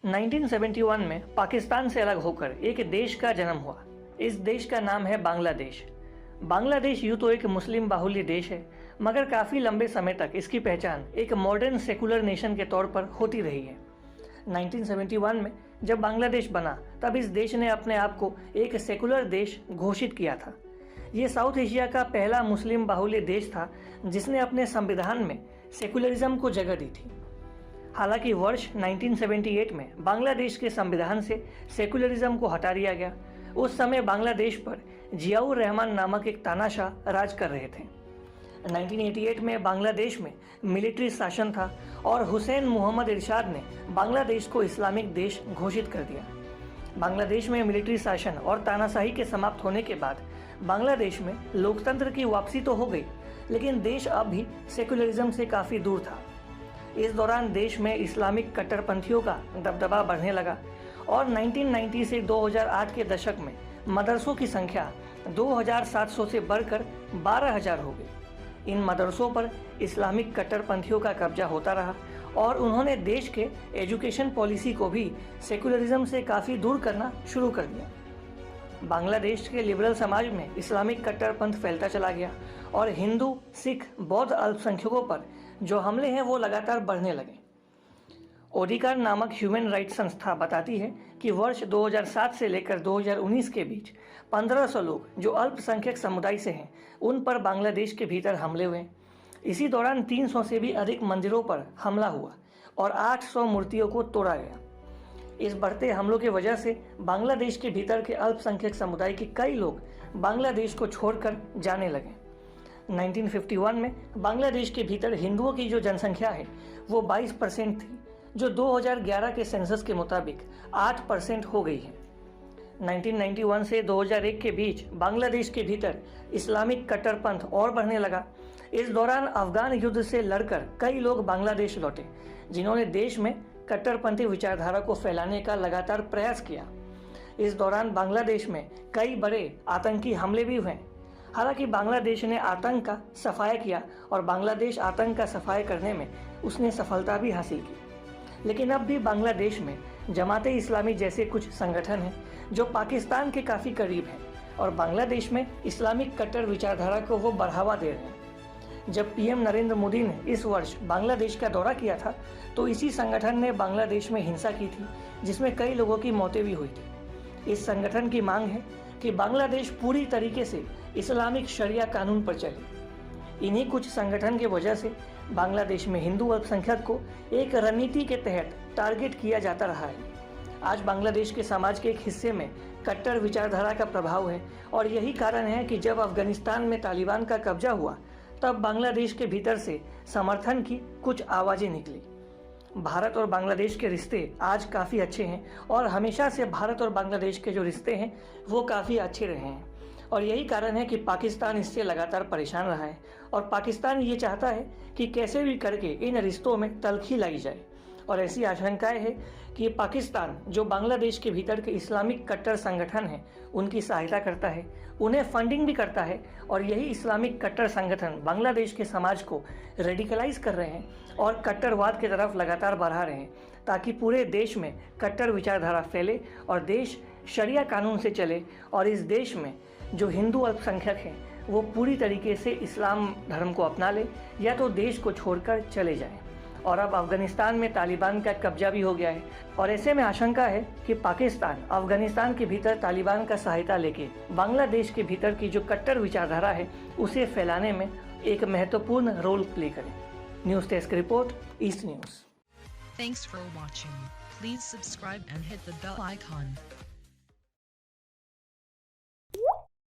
1971 में पाकिस्तान से अलग होकर एक देश का जन्म हुआ। इस देश का नाम है बांग्लादेश। बांग्लादेश यूँ तो एक मुस्लिम बाहुल्य देश है, मगर काफ़ी लंबे समय तक इसकी पहचान एक मॉडर्न सेकुलर नेशन के तौर पर होती रही है। 1971 में जब बांग्लादेश बना तब इस देश ने अपने आप को एक सेकुलर देश घोषित किया था। ये साउथ एशिया का पहला मुस्लिम बाहुल्य देश था जिसने अपने संविधान में सेकुलरिज्म को जगह दी थी। हालांकि वर्ष 1978 में बांग्लादेश के संविधान से सेकुलरिज्म को हटा दिया गया। उस समय बांग्लादेश पर जियाउर रहमान नामक एक तानाशाह राज कर रहे थे। 1988 में बांग्लादेश में मिलिट्री शासन था और हुसैन मोहम्मद इरशाद ने बांग्लादेश को इस्लामिक देश घोषित कर दिया। बांग्लादेश में मिलिट्री शासन और तानाशाही के समाप्त होने के बाद बांग्लादेश में लोकतंत्र की वापसी तो हो गई, लेकिन देश अब भी सेकुलरिज्म से काफ़ी दूर था। इस दौरान देश में इस्लामिक कट्टरपंथियों का दबदबा बढ़ने लगा और 1990 से 2008 के दशक में मदरसों की संख्या 2700 से बढ़कर 12,000 हो गई। इन मदरसों पर इस्लामिक कट्टरपंथियों का कब्जा होता रहा और उन्होंने देश के एजुकेशन पॉलिसी को भी सेकुलरिज्म से काफ़ी दूर करना शुरू कर दिया। बांग्लादेश के लिबरल समाज में इस्लामिक कट्टरपंथ फैलता चला गया और हिंदू, सिख, बौद्ध अल्पसंख्यकों पर जो हमले हैं वो लगातार बढ़ने लगे। ओडिकार नामक ह्यूमन राइट्स संस्था बताती है कि वर्ष 2007 से लेकर 2019 के बीच 1500 लोग जो अल्पसंख्यक समुदाय से हैं उन पर बांग्लादेश के भीतर हमले हुए। इसी दौरान 300 से भी अधिक मंदिरों पर हमला हुआ और 800 मूर्तियों को तोड़ा गया। इस बढ़ते हमलों की वजह से बांग्लादेश के भीतर के अल्पसंख्यक समुदाय के कई लोग बांग्लादेश को छोड़कर जाने लगे। 1951 में बांग्लादेश के भीतर हिंदुओं की जो जनसंख्या है वो 22% थी, जो 2011 के सेंसस के मुताबिक 8% हो गई है। 1991 से 2001 के बीच बांग्लादेश के भीतर इस्लामिक कट्टरपंथ और बढ़ने लगा। इस दौरान अफगान युद्ध से लड़कर कई लोग बांग्लादेश लौटे, जिन्होंने देश में कट्टरपंथी विचारधारा को फैलाने का लगातार प्रयास किया। इस दौरान बांग्लादेश में कई बड़े आतंकी हमले भी हुए। हालांकि बांग्लादेश ने आतंक का सफाया किया और बांग्लादेश आतंक का सफाया करने में उसने सफलता भी हासिल की। लेकिन अब भी बांग्लादेश में जमाते इस्लामी जैसे कुछ संगठन हैं जो पाकिस्तान के काफ़ी करीब हैं और बांग्लादेश में इस्लामिक कट्टर विचारधारा को वो बढ़ावा दे रहे हैं। जब पीएम नरेंद्र मोदी ने इस वर्ष बांग्लादेश का दौरा किया था तो इसी संगठन ने बांग्लादेश में हिंसा की थी, जिसमें कई लोगों की मौतें भी हुई थी। इस संगठन की मांग है कि बांग्लादेश पूरी तरीके से इस्लामिक शरिया कानून पर चले। इन्हीं कुछ संगठन की वजह से बांग्लादेश में हिंदू अल्पसंख्यक को एक रणनीति के तहत टारगेट किया जाता रहा है। आज बांग्लादेश के समाज के एक हिस्से में कट्टर विचारधारा का प्रभाव है और यही कारण है कि जब अफगानिस्तान में तालिबान का कब्जा हुआ तब बांग्लादेश के भीतर से समर्थन की कुछ आवाज़ें निकली। भारत और बांग्लादेश के रिश्ते आज काफ़ी अच्छे हैं और हमेशा से भारत और बांग्लादेश के जो रिश्ते हैं वो काफ़ी अच्छे रहे हैं और यही कारण है कि पाकिस्तान इससे लगातार परेशान रहा है और पाकिस्तान ये चाहता है कि कैसे भी करके इन रिश्तों में तल्खी लाई जाए। और ऐसी आशंकाएं है कि पाकिस्तान जो बांग्लादेश के भीतर के इस्लामिक कट्टर संगठन हैं उनकी सहायता करता है, उन्हें फंडिंग भी करता है और यही इस्लामिक कट्टर संगठन बांग्लादेश के समाज को रेडिकलाइज कर रहे हैं और कट्टरवाद की तरफ लगातार बढ़ा रहे हैं ताकि पूरे देश में कट्टर विचारधारा फैले और देश शरिया कानून से चले और इस देश में जो हिंदू अल्पसंख्यक हैं वो पूरी तरीके से इस्लाम धर्म को अपना ले या तो देश को छोड़कर चले जाएं। और अब अफगानिस्तान में तालिबान का कब्जा भी हो गया है और ऐसे में आशंका है कि पाकिस्तान अफगानिस्तान के भीतर तालिबान का सहायता लेके बांग्लादेश के भीतर की जो कट्टर विचारधारा है उसे फैलाने में एक महत्वपूर्ण रोल प्ले करे। News desk report, east news. Thanks for watching. Please subscribe and hit the bell icon.